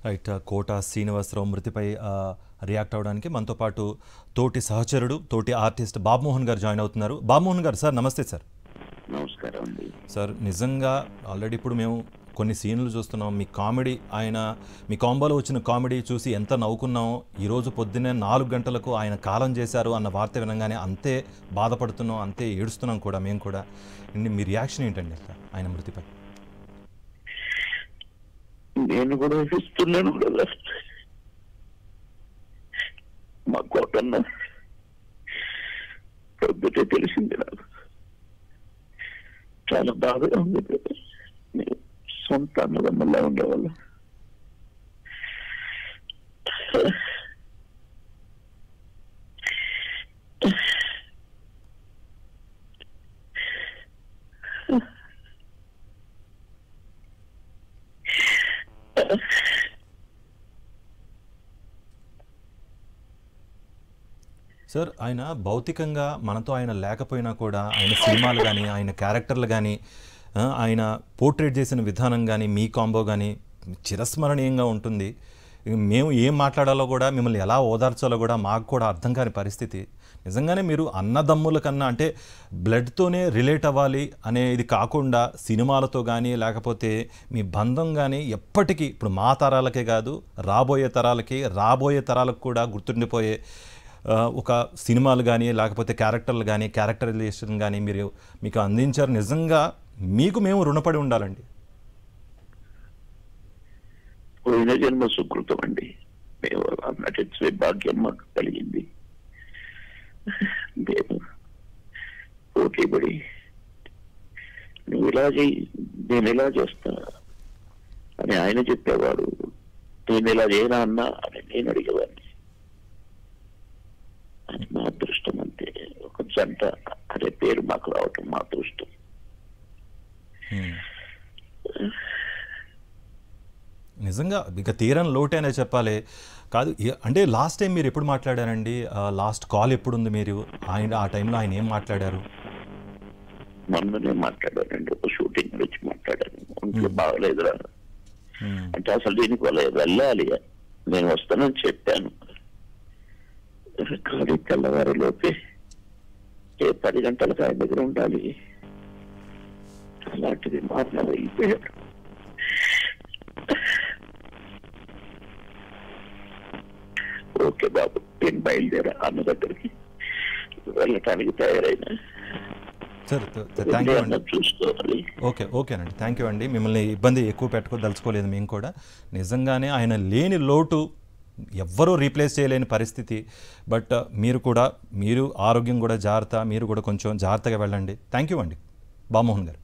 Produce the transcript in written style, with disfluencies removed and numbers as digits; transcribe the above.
Right. కోట శ్రీనివాసరావు మృతిపై react అవ్వడానికి మనతో పాటు తోటి సహచరుడు, తోటి ఆర్టిస్ట్ బాబుమోహన్ గారు జాయిన్ అవుతున్నారు. బాబుమోహన్ గారు, సార్ నమస్తే. సార్ నమస్కారం అండి. సార్, నిజంగా ఆల్రెడీ ఇప్పుడు మేము కొన్ని సీన్లు చూస్తున్నాం. మీ కామెడీ, మీ కాంబోలో వచ్చిన కామెడీ చూసి ఎంత నవ్వుకున్నామో, ఈరోజు పొద్దున్నే 4 గంటలకు ఆయన కాలం చేశారు అన్న వార్త వినగానే అంతే బాధపడుతున్నాం, అంతే ఏడుస్తున్నాం కూడా మేము కూడా. మీ రియాక్షన్ ఏంటండి ఆయన మృతిపై? నేను కూడా చూస్తున్నాను కదా, మా కోటన్న పొద్దుటే తెలిసింది నాకు. చాలా బాధగా ఉంది. నేను సొంత అన్నదమ్ములా ఉండేవాళ్ళు. సార్, ఆయన భౌతికంగా మనతో ఆయన లేకపోయినా కూడా ఆయన సినిమాలు కానీ, ఆయన క్యారెక్టర్లు కానీ, ఆయన పోర్ట్రేట్ చేసిన విధానం కానీ, మీ కాంబో కానీ చిరస్మరణీయంగా ఉంటుంది. మేము ఏం మాట్లాడాలో కూడా, మిమ్మల్ని ఎలా ఓదార్చాలో కూడా మాకు కూడా అర్థం కాని పరిస్థితి. నిజంగానే మీరు అన్నదమ్ముల కన్నా, అంటే బ్లడ్తోనే రిలేట్ అవ్వాలి అనేది కాకుండా సినిమాలతో కానీ, లేకపోతే మీ బంధం కానీ ఎప్పటికీ ఇప్పుడు మా తరాలకే కాదు, రాబోయే తరాలకు కూడా గుర్తుండిపోయే ఒక సినిమాలు కానీ, లేకపోతే క్యారెక్టర్లు కానీ, క్యారెక్టరైజేషన్ కానీ మీకు అందించారు. నిజంగా మీకు మేము రుణపడి ఉండాలండి. పోయిన జన్మ సుకృతం అండి. మేము నటించే భాగ్యం మాకు కలిగింది. మేము పోటీపడి నువ్వు ఇలా చేయి, నేను ఇలా చేస్తా అని ఆయన చెప్పేవాడు. నేను ఇలా చేయనా అన్నా అని నేను అడిగేవాడిని. అది మా అదృష్టం అంతే. ఒక జంట అనే పేరు మాకు రావటం మా అదృష్టం. నిజంగా ఇక తీరని లోటేనే చెప్పాలి. కాదు అంటే లాస్ట్ టైం మీరు ఎప్పుడు మాట్లాడారండి? లాస్ట్ కాల్ ఎప్పుడు ఉంది? మీరు ఆ టైంలో ఆయన ఏం మాట్లాడారు? మొన్ననే మాట్లాడానండి. ఒక షూటింగ్ గురించి మాట్లాడాను. ఒంట్లో బాగలేదురా అంటే, అసలు దీనికి వెళ్ళాలి, నేను వస్తానని చెప్పాను. కానీ తెల్లవారులోపే 10 గంటలకు ఆయన దగ్గర ఉండాలి. అలాంటిది మాట్లాడైపోయాడు. ఓకే బాబు, నేను బయలుదేరా అన్న దగ్గరికి వెళ్ళటానికి తయారైనా. సార్, థ్యాంక్ యూ అండి. చూసుకోవాలి. ఓకేనండి, థ్యాంక్ యూ అండి. మిమ్మల్ని ఇబ్బంది ఎక్కువ పెట్టుకోదలుచుకోలేదు మేము కూడా. నిజంగానే ఆయన లేని లోటు ఎవ్వరూ రీప్లేస్ చేయలేని పరిస్థితి. బట్ మీరు ఆరోగ్యం కూడా జాగ్రత్త, మీరు కూడా కొంచెం జాగ్రత్తగా వెళ్ళండి. థ్యాంక్ యూ అండి బాబుమోహన్ గారు.